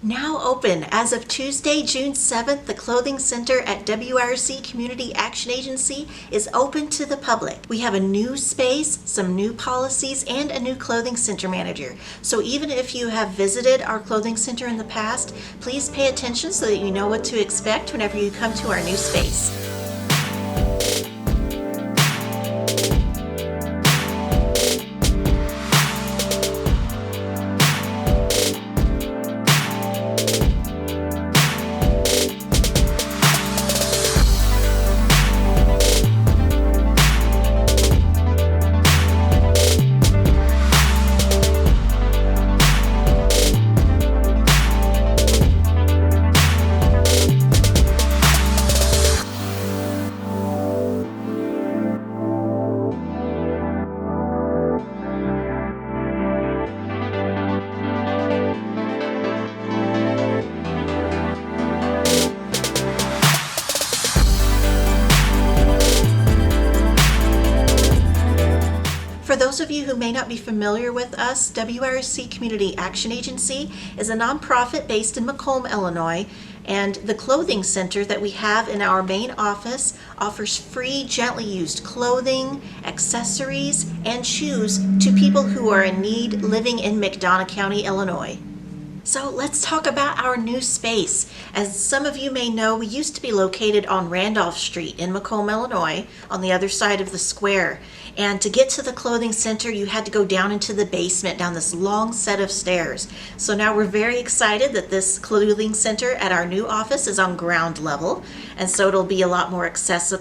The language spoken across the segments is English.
Now open as of Tuesday, June 7th, the Clothing Center at WIRC Community Action Agency is open to the public. We have a new space, some new policies, and a new clothing center manager. So even if you have visited our clothing center in the past, please pay attention so that you know what to expect whenever you come to our new space. For those of you who may not be familiar with us, WIRC Community Action Agency is a nonprofit based in Macomb, Illinois, and the clothing center that we have in our main office offers free, gently used clothing, accessories, and shoes to people who are in need living in McDonough County, Illinois. So let's talk about our new space. As some of you may know, we used to be located on Randolph Street in Macomb, Illinois, on the other side of the square. And to get to the clothing center, you had to go down into the basement, down this long set of stairs. So now we're very excited that this clothing center at our new office is on ground level. And so it'll be a lot more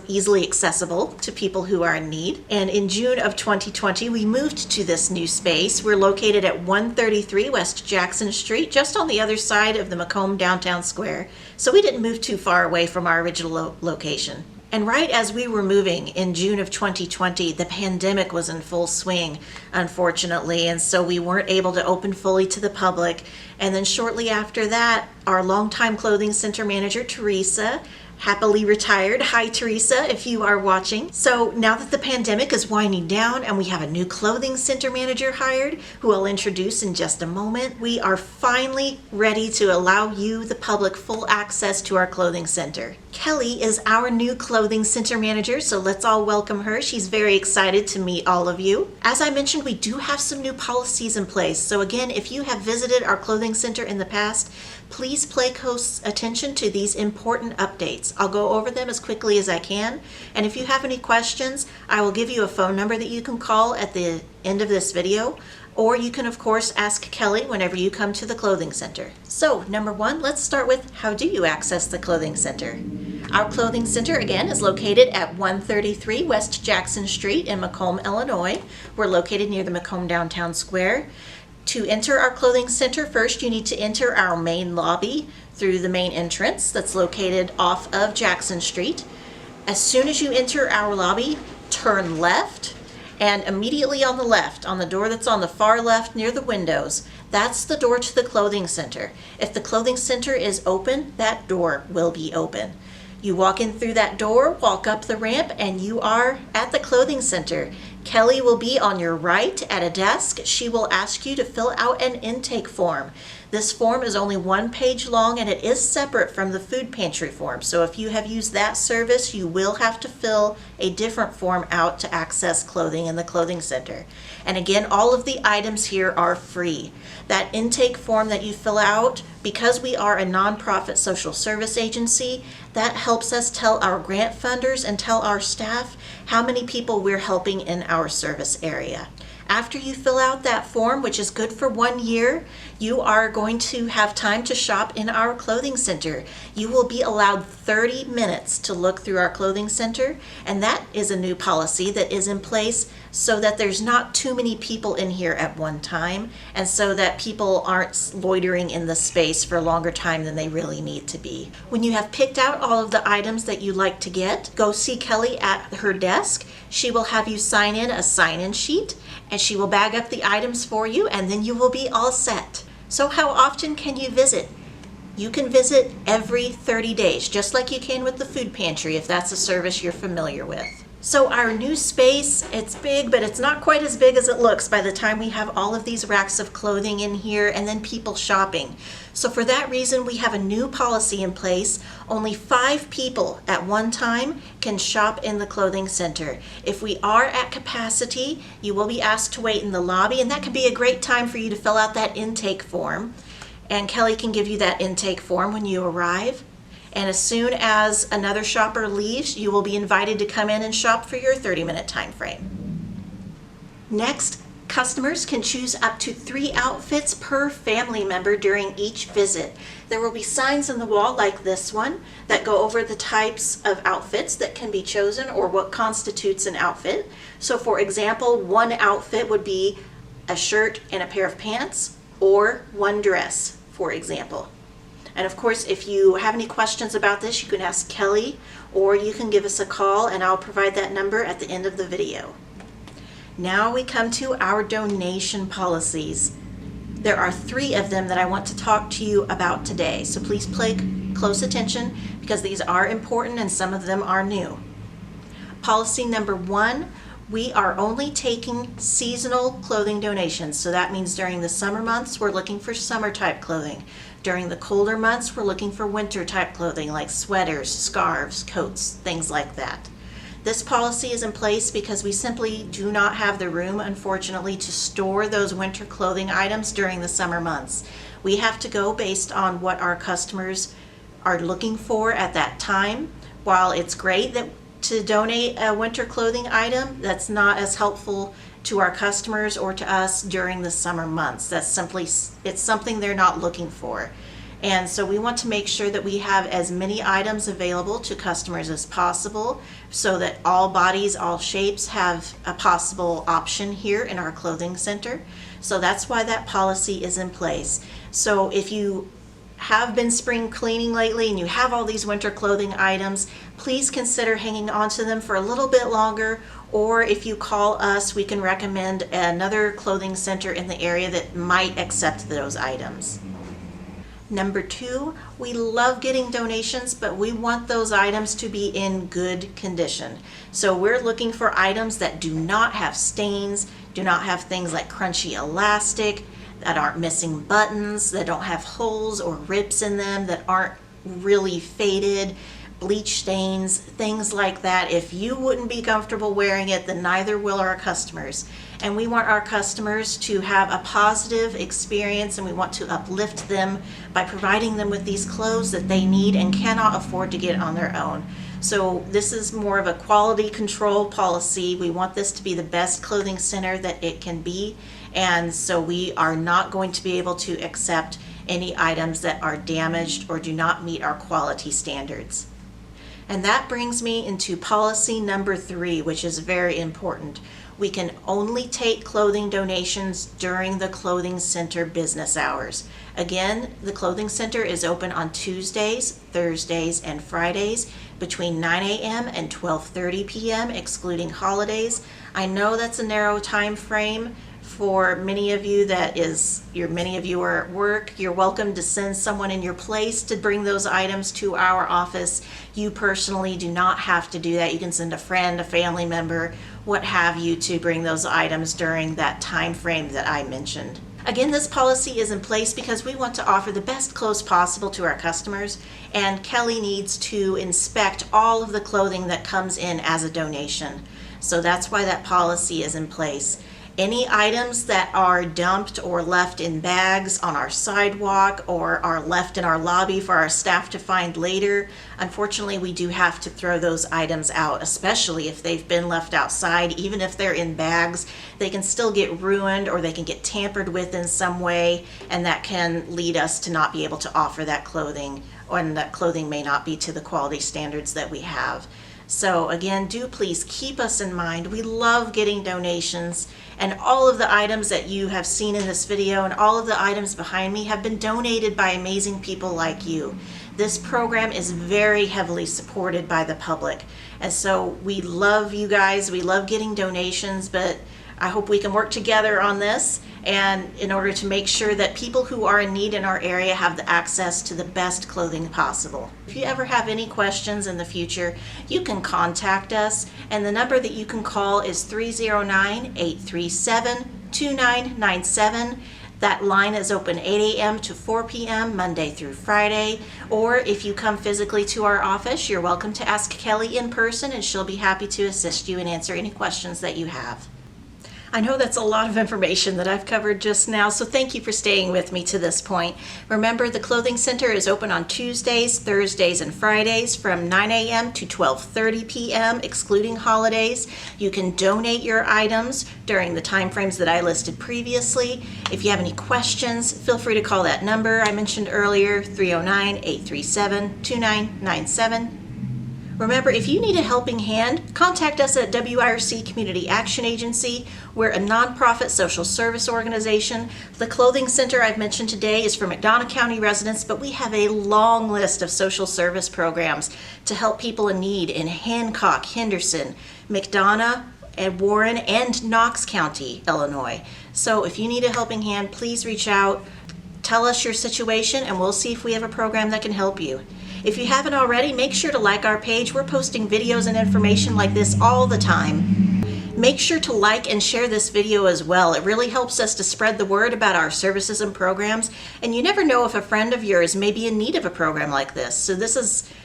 easily accessible to people who are in need. And in June of 2020, we moved to this new space. We're located at 133 West Jackson Street, just on the other side of the Macomb downtown square. So we didn't move too far away from our original location. And right as we were moving in June of 2020, the pandemic was in full swing, unfortunately, and so we weren't able to open fully to the public. And then shortly after that, our longtime clothing center manager, Teresa, happily retired. Hi, Teresa, if you are watching. So now that the pandemic is winding down and we have a new clothing center manager hired, who I'll introduce in just a moment, we are finally ready to allow you, the public, full access to our clothing center. Kelly is our new clothing center manager, so let's all welcome her. She's very excited to meet all of you. As I mentioned, we do have some new policies in place. So again, if you have visited our clothing center in the past, please pay close attention to these important updates. I'll go over them as quickly as I can. And if you have any questions, I will give you a phone number that you can call at the end of this video. Or you can, of course, ask Kelly whenever you come to the clothing center. So, number one, let's start with how do you access the clothing center? Our clothing center, again, is located at 133 West Jackson Street in Macomb, Illinois. We're located near the Macomb downtown square. To enter our clothing center, first you need to enter our main lobby through the main entrance that's located off of Jackson Street. As soon as you enter our lobby, turn left, and immediately on the left, on the door that's on the far left near the windows, that's the door to the clothing center. If the clothing center is open, that door will be open. You walk in through that door, walk up the ramp, and you are at the clothing center. Kelly will be on your right at a desk. She will ask you to fill out an intake form. This form is only 1 page long and it is separate from the food pantry form. So if you have used that service, you will have to fill a different form out to access clothing in the clothing center. And again, all of the items here are free. That intake form that you fill out, because we are a nonprofit social service agency, that helps us tell our grant funders and tell our staff how many people we're helping in our service area. After you fill out that form, which is good for 1 year, you are going to have time to shop in our clothing center. You will be allowed 30 minutes to look through our clothing center, and that is a new policy that is in place so that there's not too many people in here at one time, and so that people aren't loitering in the space for a longer time than they really need to be. When you have picked out all of the items that you'd like to get, go see Kelly at her desk. She will have you sign in a sign-in sheet, and she will bag up the items for you, and then you will be all set. So how often can you visit? You can visit every 30 days, just like you can with the food pantry if that's a service you're familiar with. So our new space, it's big, but it's not quite as big as it looks by the time we have all of these racks of clothing in here and then people shopping. So for that reason, we have a new policy in place. Only 5 people at one time can shop in the clothing center. If we are at capacity, you will be asked to wait in the lobby, and that could be a great time for you to fill out that intake form. And Kelly can give you that intake form when you arrive. And as soon as another shopper leaves, you will be invited to come in and shop for your 30-minute time frame. Next, customers can choose up to 3 outfits per family member during each visit. There will be signs on the wall like this one that go over the types of outfits that can be chosen or what constitutes an outfit. So for example, one outfit would be a shirt and a pair of pants, or one dress, for example. And of course, if you have any questions about this, you can ask Kelly, or you can give us a call and I'll provide that number at the end of the video. Now we come to our donation policies. There are 3 of them that I want to talk to you about today, so please pay close attention because these are important and some of them are new. Policy number 1, we are only taking seasonal clothing donations. So that means during the summer months, we're looking for summer type clothing. During the colder months, we're looking for winter type clothing like sweaters, scarves, coats, things like that. This policy is in place because we simply do not have the room, unfortunately, to store those winter clothing items during the summer months. We have to go based on what our customers are looking for at that time. While it's great to donate a winter clothing item, that's not as helpful to our customers or to us during the summer months. It's something they're not looking for. And so we want to make sure that we have as many items available to customers as possible so that all bodies, all shapes have a possible option here in our clothing center. So that's why that policy is in place. So if you have been spring cleaning lately and you have all these winter clothing items, please consider hanging on to them for a little bit longer, or if you call us, we can recommend another clothing center in the area that might accept those items. Number 2, we love getting donations, but we want those items to be in good condition. So we're looking for items that do not have stains, do not have things like crunchy elastic, that aren't missing buttons, that don't have holes or rips in them, that aren't really faded, bleach stains, things like that. If you wouldn't be comfortable wearing it, then neither will our customers. And we want our customers to have a positive experience, and we want to uplift them by providing them with these clothes that they need and cannot afford to get on their own. So this is more of a quality control policy. We want this to be the best clothing center that it can be. And so we are not going to be able to accept any items that are damaged or do not meet our quality standards. And that brings me into policy number 3, which is very important. We can only take clothing donations during the clothing center business hours. Again, the clothing center is open on Tuesdays, Thursdays, and Fridays between 9 a.m. and 12:30 p.m., excluding holidays. I know that's a narrow time frame for many of you. Many of you are at work. You're welcome to send someone in your place to bring those items to our office. You personally do not have to do that. You can send a friend, a family member, what have you, to bring those items during that time frame that I mentioned. Again, this policy is in place because we want to offer the best clothes possible to our customers, and Kelly needs to inspect all of the clothing that comes in as a donation. So that's why that policy is in place. Any items that are dumped or left in bags on our sidewalk or are left in our lobby for our staff to find later, unfortunately we do have to throw those items out, especially if they've been left outside. Even if they're in bags, they can still get ruined or they can get tampered with in some way, and that can lead us to not be able to offer that clothing, and that clothing may not be to the quality standards that we have. So again, do please keep us in mind. We love getting donations, and all of the items that you have seen in this video and all of the items behind me have been donated by amazing people like you. This program is very heavily supported by the public, and so we love you guys. We love getting donations, but I hope we can work together on this and in order to make sure that people who are in need in our area have the access to the best clothing possible. If you ever have any questions in the future, you can contact us, and the number that you can call is 309-837-2997. That line is open 8 a.m. to 4 p.m. Monday through Friday. Or if you come physically to our office, you're welcome to ask Kelly in person, and she'll be happy to assist you and answer any questions that you have. I know that's a lot of information that I've covered just now, so thank you for staying with me to this point. Remember, the Clothing Center is open on Tuesdays, Thursdays, and Fridays from 9 a.m. to 12:30 p.m., excluding holidays. You can donate your items during the time frames that I listed previously. If you have any questions, feel free to call that number I mentioned earlier, 309-837-2997. Remember, if you need a helping hand, contact us at WIRC Community Action Agency. We're a nonprofit social service organization. The Clothing Center I've mentioned today is for McDonough County residents, but we have a long list of social service programs to help people in need in Hancock, Henderson, McDonough, and Warren, and Knox County, Illinois. So if you need a helping hand, please reach out, tell us your situation, and we'll see if we have a program that can help you. If you haven't already, make sure to like our page. We're posting videos and information like this all the time. Make sure to like and share this video as well. It really helps us to spread the word about our services and programs, and you never know if a friend of yours may be in need of a program like this. So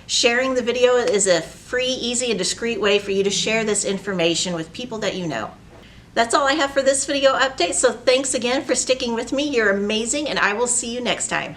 sharing the video is a free, easy, and discreet way for you to share this information with people that you know. That's all I have for this video update, so thanks again for sticking with me. You're amazing, and I will see you next time.